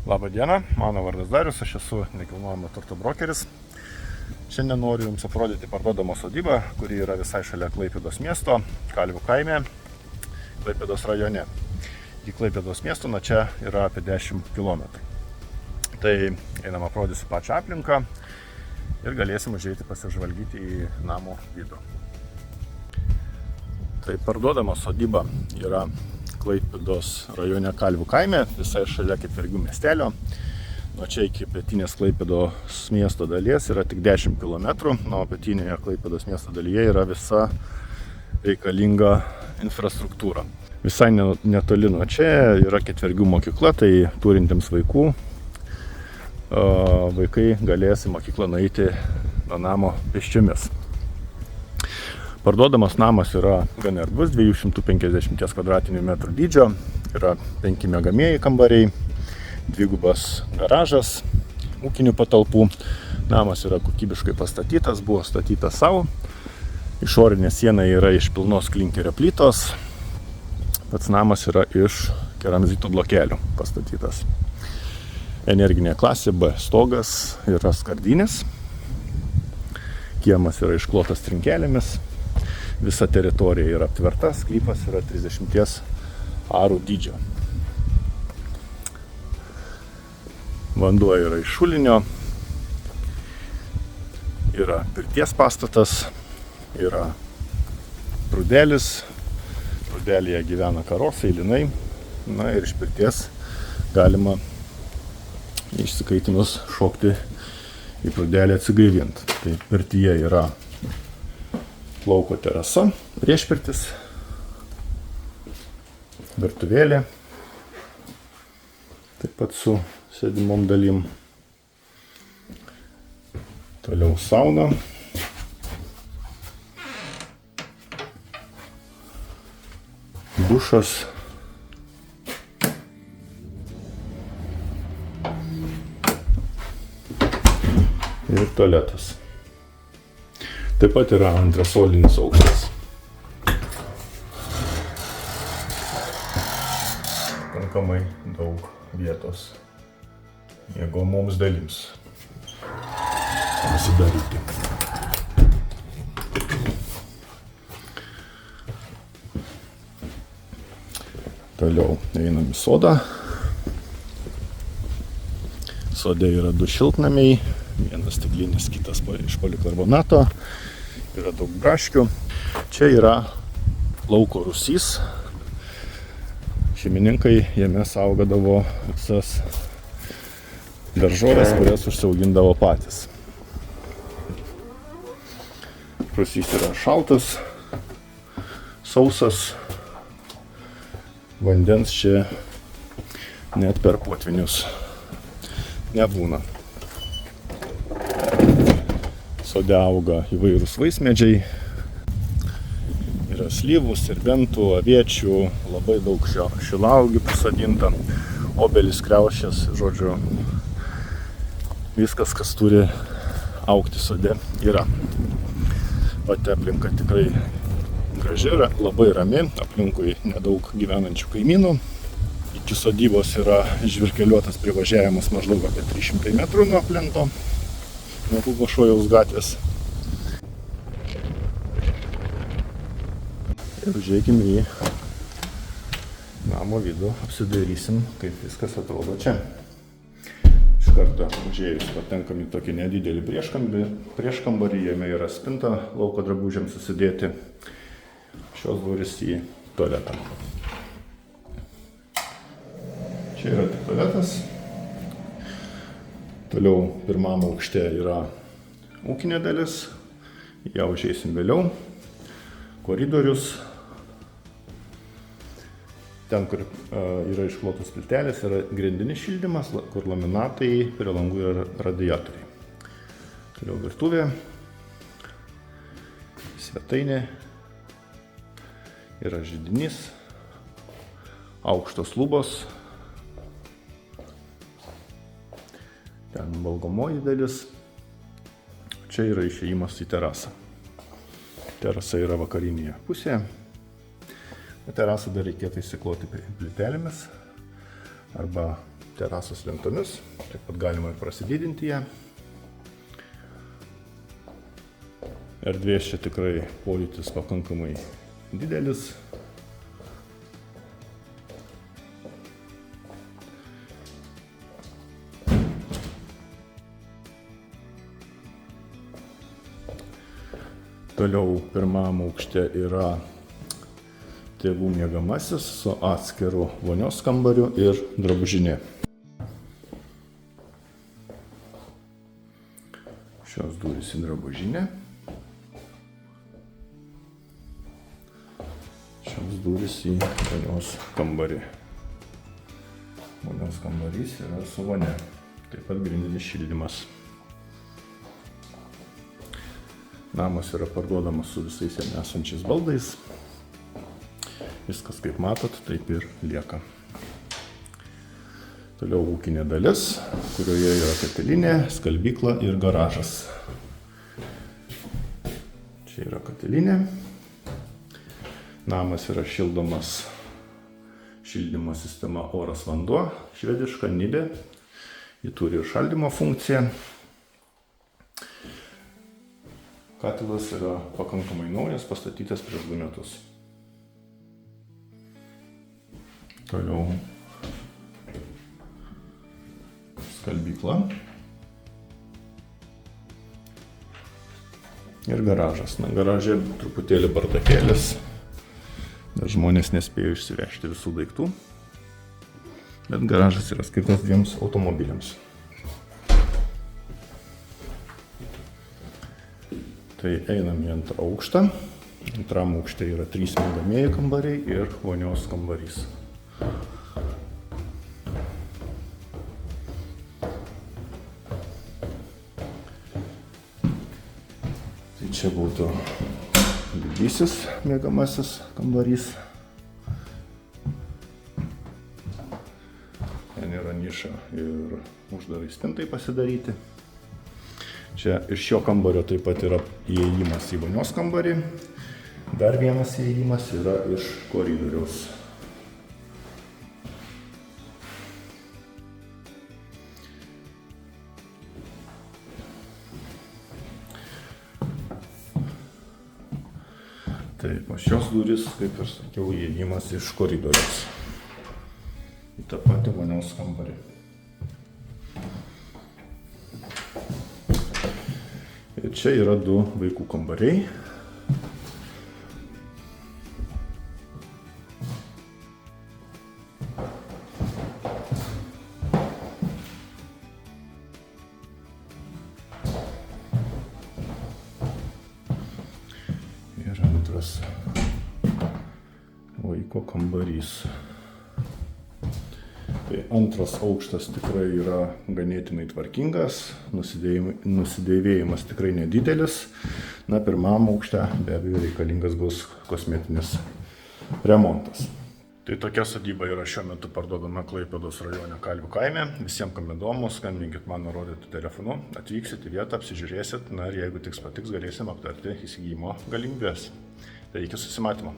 Labą dieną, mano vardas Darius, aš esu nekilnojamo turto brokeris. Šiandien noriu Jums aprodyti parduodamą sodybą, kuri yra visai šalia Klaipėdos miesto, Kalvių kaime, Klaipėdos rajone. Į Klaipėdos miesto nuo čia yra apie 10 km. Tai einam aprodysiu pačią aplinką ir galėsim užeiti pasižvalgyti į namo vidų. Tai parduodama sodyba yra Klaipėdos rajone Kalvių kaime, visai šalia Ketvergių miestelio. Nuo čia iki pietinės Klaipėdos miesto dalies yra tik 10 km, o pietinėje Klaipėdos miesto dalyje yra visa reikalinga infrastruktūra. Visai netoli nuo čia yra Ketvergių mokykla, tai turintiems vaikų vaikai galės į mokyklą nueiti nuo namo pėsčiomis. Parduodamas namas yra gan erdvus, 250 m² dydžio, yra 5 miegamieji kambariai, dvigubas garažas, ūkinių patalpų. Namas yra kokybiškai pastatytas, buvo statytas savo. Išorinė siena yra iš pilnos klinkerio plytos. Pats namas yra iš keramzito blokelių pastatytas. Energinė klasė B, stogas yra skardinės. Kiemas yra išklotas trinkelėmis. Visa teritorija yra aptverta, sklypas yra 30 arų dydžio. Vanduo yra iš šulinio, yra pirties pastatas, yra prūdelis, prūdelėje gyvena karosai, linai, na ir iš pirties galima išsikaitinus šokti į prūdelį atsigaivinti. Tai pirtyje yra lauko terasa, priešpirtis, virtuvėlė, taip pat su sėdimom dalim. Toliau sauna, dušas, ir tualetas. Taip pat yra antrasolinis aukštas. Pakankamai daug vietos miegamoms dalims pasidaryti. Toliau einam į sodą. Sode yra 2 šiltnamiai, vienas stiklinis, kitas iš polikarbonato. Yra daug braškių. Čia yra lauko rūsys. Šeimininkai jame saugodavo visas daržoves, kurias užsiaugindavo patys. Rūsys yra šaltas, sausas. Vandens čia net per potvinius nebūna. Sode auga įvairūs vaismedžiai, yra slyvų, serbentų, aviečių, labai daug šilauogių pasodinta, obelis, kriaušės, žodžiu, viskas, kas turi augti sode, yra. Pati aplinka tikrai graži, labai rami, aplinkui nedaug gyvenančių kaimynų. Iki sodybos yra žvirkeliuotas privažiavimas maždaug apie 300 metrų nuo plento, nuo Lukošojaus gatvės. Ir užeikim į namo vidų, apsidairysim, kaip viskas atrodo čia. Iš karto užėjus patenkam į tokį nedidelį prieškambarį, jame yra spinta lauko drabužiams susidėti. Šios durys į tualetą. Čia yra tik tualetas. Toliau pirmam aukšte yra ūkinė dalis, ją užeisim vėliau. Koridorius. Ten, kur yra išklotos plytelės, yra grindinis šildymas, kur laminatai, prie langų yra radiatoriai. Toliau virtuvė, svetainė, yra židinys, aukštos lubos. Ten valgomoji dalis. Čia yra išėjimas į terasą. Terasa yra vakarinėje pusėje. Terasą dar reikėtų įsikloti plytelėmis arba terasos lentomis, taip pat galima ir prasididinti ją. Erdvės čia tikrai pojūtis pakankamai didelis. Toliau pirmam aukšte yra tėvų miegamasis su atskiru vonios kambariu ir drabužinė. Šios durys į drabužinę. Šios durys į vonios kambarį. Vonios kambarys yra su vonia. Taip pat grindinis šildymas. Namas yra parduodamas su visais jame esančiais baldais. Viskas, kaip matot, taip ir lieka. Toliau ūkinė dalis, kurioje yra katilinė, skalbykla ir garažas. Čia yra katilinė. Namas yra šildomas šildymo sistema oras vanduo, švediška Nibė. Ji turi ir šaldymo funkciją. Katilas yra pakankamai naujas, pastatytas prieš 2 metus. Toliau skalbykla ir garažas. Na, garaže truputėlį bardakėlis, nes žmonės nespėjo išsivežti visų daiktų, bet garažas yra skirtas 2 automobiliams. Tai einam į antrą aukštą. Antram aukšte yra 3 miegamieji kambariai ir vonios kambarys. Tai čia būtų didysis miegamasis kambarys. Ten yra niša ir uždarai spintai pasidaryti. Čia iš šio kambario taip pat yra įėjimas į vonios kambarį. Dar vienas įėjimas yra iš koridoriaus. Taip, o šios durys, kaip ir sakiau, įėjimas iš koridoriaus. Į tą patį vonios kambarį. Ir čia yra 2 vaikų kambariai. Ir antras vaiko kambarys. Tai antras aukštas tikrai yra ganėtinai tvarkingas, nusidėvėjimas tikrai nedidelis. Na, pirmam aukšte be abejo reikalingas bus kosmetinis remontas. Tai tokia sodyba yra šiuo metu parduodama Klaipėdos rajone Kalvių kaime. Visiems, kam įdomu, skambinkit man nurodytu telefonu, atvyksit į vietą, apsižiūrėsit, na ir jeigu patiks, galėsim aptarti įsigijimo galimybės. Tai iki susimatymo.